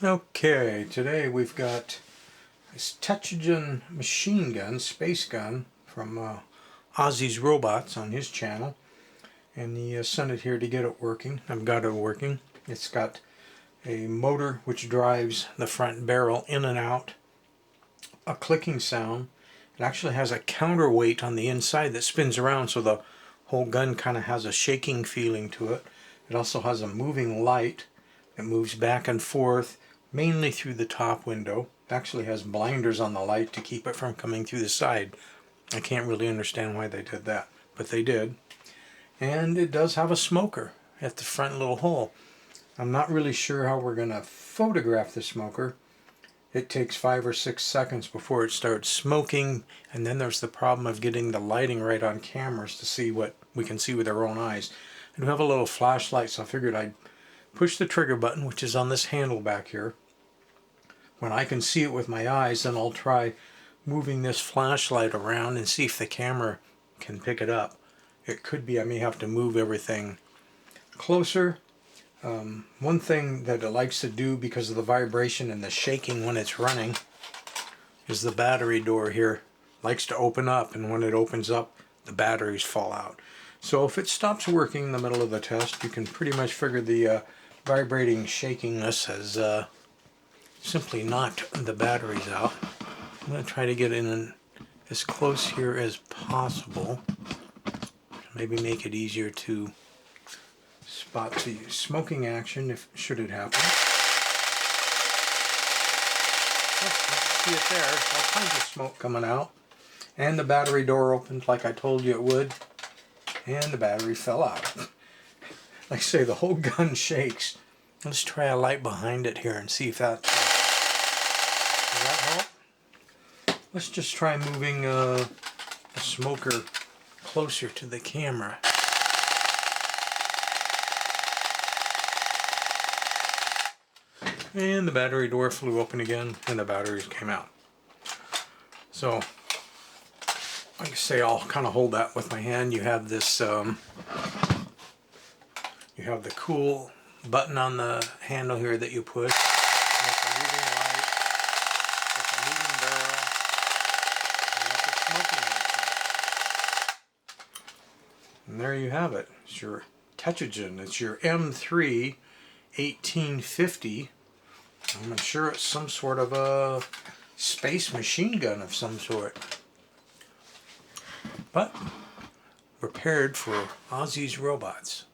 Okay, today we've got this Tetrogen machine gun, space gun, from Ozzies Robots on his channel. And he sent it here to get it working. I've got it working. It's got a motor which drives the front barrel in and out, a clicking sound. It actually has a counterweight on the inside that spins around, so the whole gun kind of has a shaking feeling to it. It also has a moving light that moves back and forth, mainly through the top window. It actually has blinders on the light to keep it from coming through the side. I can't really understand why they did that, but they did. And it does have a smoker at the front little hole. I'm not really sure how we're going to photograph the smoker. It takes 5 or 6 seconds before it starts smoking, and then there's the problem of getting the lighting right on cameras to see what we can see with our own eyes. I do have a little flashlight, so I figured I'd push the trigger button, which is on this handle back here. When I can see it with my eyes, then I'll try moving this flashlight around and see if the camera can pick it up. It could be I may have to move everything closer. One thing that it likes to do because of the vibration and the shaking when it's running is the battery door here likes to open up, and when it opens up the batteries fall out. So if it stops working in the middle of the test, you can pretty much figure the vibrating shakiness has simply knocked the batteries out. I'm going to try to get in as close here as possible. Maybe make it easier to spot the smoking action if should it happen. Oh, you can see it there. All kinds of smoke coming out. And the battery door opened like I told you it would. And the battery fell out. Like I say, the whole gun shakes. Let's try a light behind it here and see if that does that help? Let's just try moving the smoker closer to the camera. And the battery door flew open again, and the batteries came out. So, like I say, I'll kind of hold that with my hand. You have this, you have the cool button on the handle here that you push. There's the moving light, there's the moving barrel, and that's the smoking action. And there you have it. It's your Tetrogen. It's your M3 1850. I'm sure it's some sort of a space machine gun of some sort. But prepared for Ozzies Robots.